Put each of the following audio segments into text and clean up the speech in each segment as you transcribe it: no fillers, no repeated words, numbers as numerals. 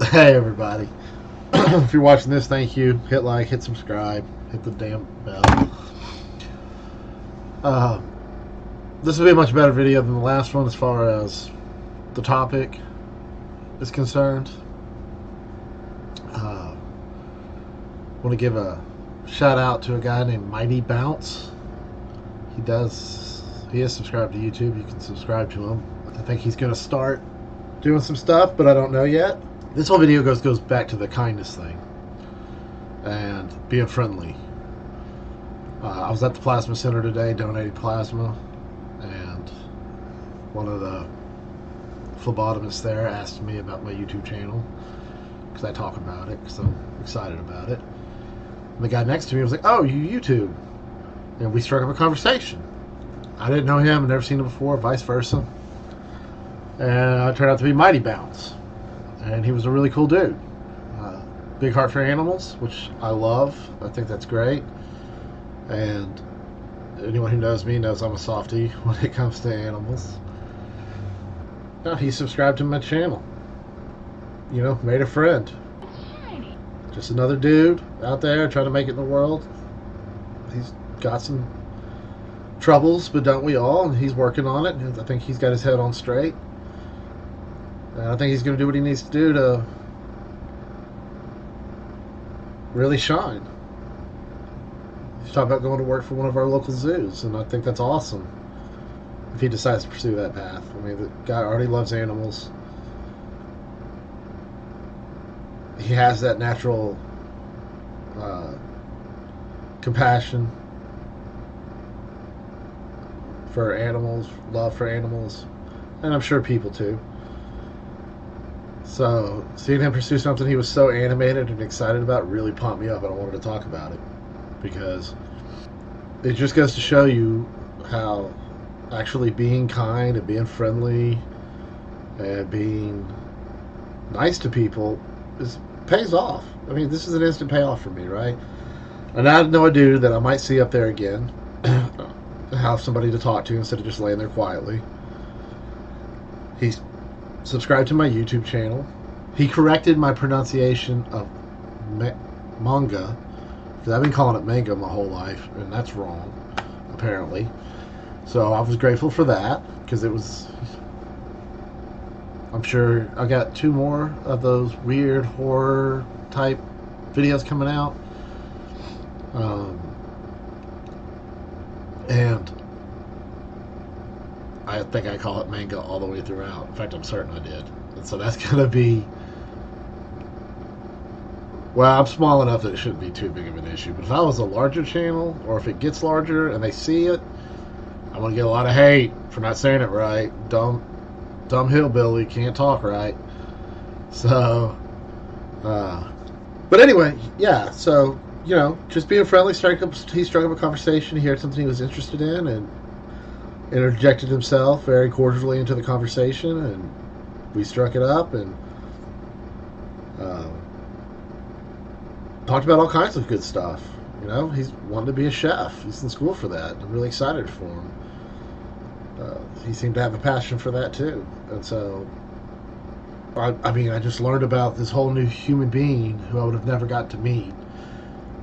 Hey everybody. If you're watching this, thank you. Hit like, hit subscribe, hit the damn bell. Uh, this will be a much better video than the last one as far as the topic is concerned. Want to give a shout out to a guy named Mighty Bounce. He is subscribed to YouTube. You can subscribe to him. I think he's going to start doing some stuff, but I don't know yet. This whole video goes back to the kindness thing and being friendly. I was at the plasma center today donating plasma, and one of the phlebotomists there asked me about my YouTube channel because I talk about it because I'm excited about it. And the guy next to me was like, "Oh, you YouTube?" And we struck up a conversation. I didn't know him, never seen him before, vice versa. And I turned out to be Mighty Bounce. And he was a really cool dude. Big heart for animals, which I love. I think that's great. And anyone who knows me knows I'm a softie when it comes to animals. No, he subscribed to my channel. You know, made a friend. Just another dude out there trying to make it in the world. He's got some troubles, but don't we all? And he's working on it. And I think he's got his head on straight. And I think he's going to do what he needs to do to really shine. He's talking about going to work for one of our local zoos, and I think that's awesome if he decides to pursue that path. I mean, the guy already loves animals. He has that natural compassion for animals, love for animals, and I'm sure people too. So seeing him pursue something he was so animated and excited about really pumped me up, and I wanted to talk about it because it just goes to show you how actually being kind and being friendly and being nice to people pays off. I mean, this is an instant payoff for me, right? And I know a dude that I might see up there again, have somebody to talk to instead of just laying there quietly. He's subscribed to my YouTube channel. He corrected my pronunciation of manga, because I've been calling it manga my whole life, and that's wrong, apparently. So I was grateful for that, because it was... I'm sure I got 2 more of those weird horror type videos coming out. And I think I call it manga all the way throughout. In fact, I'm certain I did. And so that's going to be... Well, I'm small enough that it shouldn't be too big of an issue. But if I was a larger channel, or if it gets larger and they see it, I'm going to get a lot of hate for not saying it right. Dumb hillbilly, can't talk right. So, but anyway, yeah, so, you know, just being friendly, he struck up a conversation, he heard something he was interested in, and interjected himself very cordially into the conversation, and we struck it up, and talked about all kinds of good stuff. You know, he's wanted to be a chef. He's in school for that. I'm really excited for him. He seemed to have a passion for that too, and so I mean, I just learned about this whole new human being who I would have never got to meet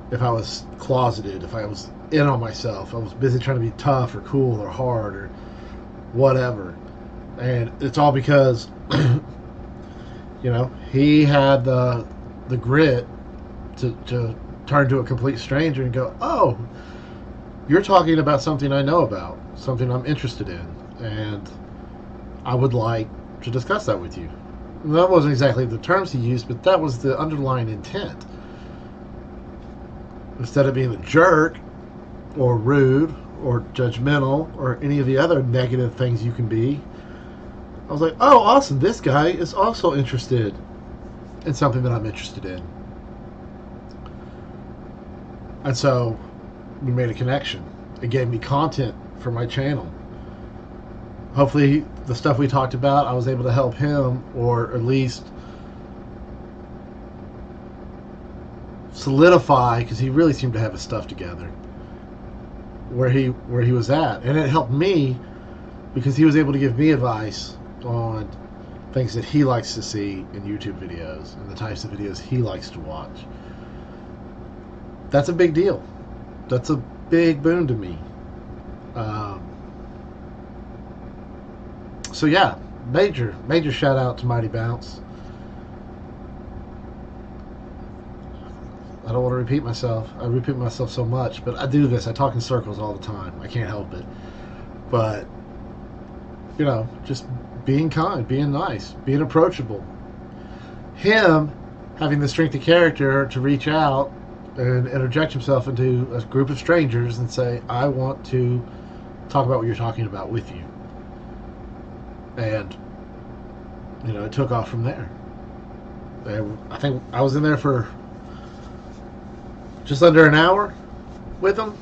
if I was closeted, if I was in on myself, I was busy trying to be tough or cool or hard or whatever. And it's all because you know, he had the grit to turn to a complete stranger and go, "Oh, you're talking about something I know about, something I'm interested in, and I would like to discuss that with you." And that wasn't exactly the terms he used, but that was the underlying intent. Instead of being a jerk or rude or judgmental or any of the other negative things you can be, I was like, "Oh, awesome, this guy is also interested in something that I'm interested in." And so we made a connection. It gave me content for my channel. Hopefully the stuff we talked about, I was able to help him, or at least solidify, because he really seemed to have his stuff together, where he was at. And it helped me because he was able to give me advice on things that he likes to see in YouTube videos and the types of videos he likes to watch. That's a big deal. That's a big boon to me. So yeah, major shout out to Mighty Bounce. I don't want to repeat myself. I repeat myself so much, but I do this. I talk in circles all the time. I can't help it. But, you know, just being kind, being nice, being approachable. Him having the strength of character to reach out and interject himself into a group of strangers and say, I want to talk about what you're talking about with you. And, you know, it took off from there. And I think I was in there for just under an hour with him.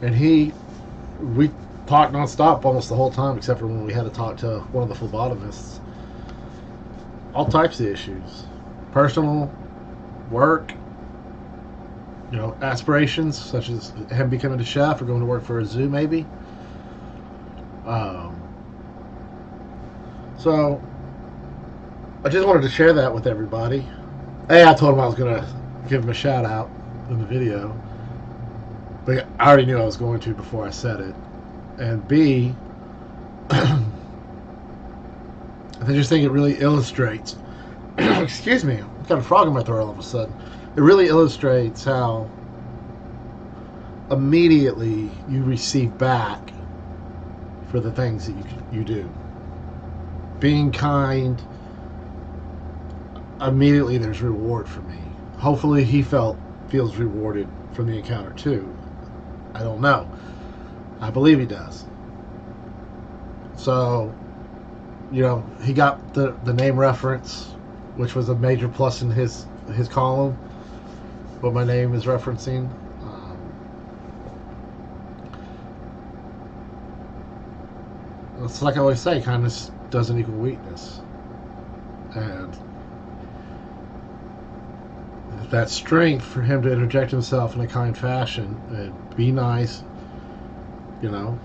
And we talked nonstop almost the whole time, except for when we had to talk to one of the phlebotomists. All types of issues. Personal, work, you know, aspirations, such as him becoming a chef or going to work for a zoo, maybe. So, I just wanted to share that with everybody. A, I told him I was going to give him a shout out in the video, but I already knew I was going to before I said it. And B, I just think it really illustrates excuse me, I've got a frog in my throat all of a sudden. It really illustrates how immediately you receive back for the things that you do. Being kind, immediately there's reward for me. Hopefully he feels rewarded from the encounter too. I don't know. I believe he does. So, you know, he got the name reference, which was a major plus in his column, what my name is referencing. It's like I always say, kindness doesn't equal weakness. And that strength for him to interject himself in a kind fashion and be nice, you know,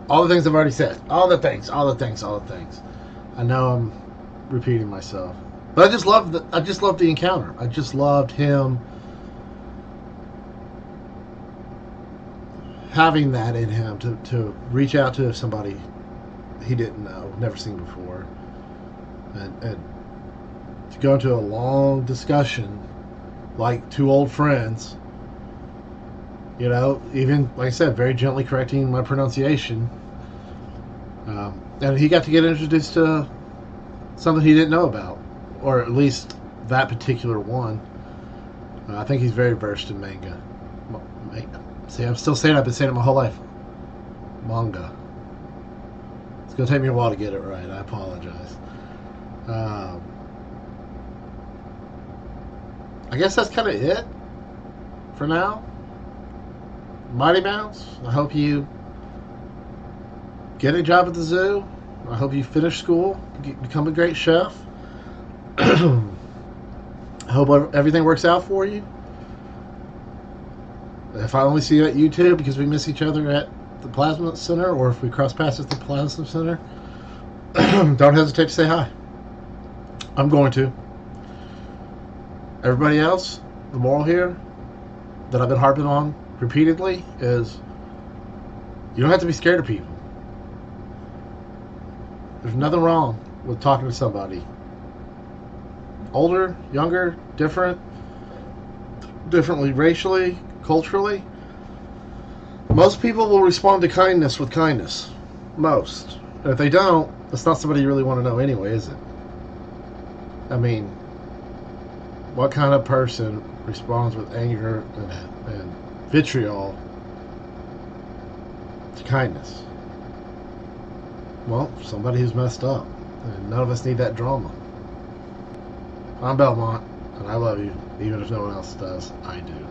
all the things I've already said, all the things. I know I'm repeating myself, but I just loved the encounter. I just loved him having that in him to reach out to somebody he didn't know, never seen before, and to go into a long discussion like two old friends, you know, even, like I said, very gently correcting my pronunciation, and he got to get introduced to something he didn't know about, or at least that particular one. I think he's very versed in manga. See, I'm still saying, I've been saying it my whole life. Manga. It's going to take me a while to get it right. I apologize. I guess that's kind of it for now. Mighty Bounce, I hope you get a job at the zoo. I hope you finish school, become a great chef. I hope everything works out for you. If I only see you at YouTube because we miss each other at the Plasma Center, or if we cross paths at the Plasma Center, don't hesitate to say hi. I'm going to. Everybody else, the moral here that I've been harping on repeatedly is you don't have to be scared of people. There's nothing wrong with talking to somebody. Older, younger, differently racially, culturally. Most people will respond to kindness with kindness. Most. And if they don't, it's not somebody you really want to know anyway, is it? I mean, what kind of person responds with anger and vitriol to kindness? Well, somebody who's messed up. And none of us need that drama. I'm Belmont, and I love you, even if no one else does. I do.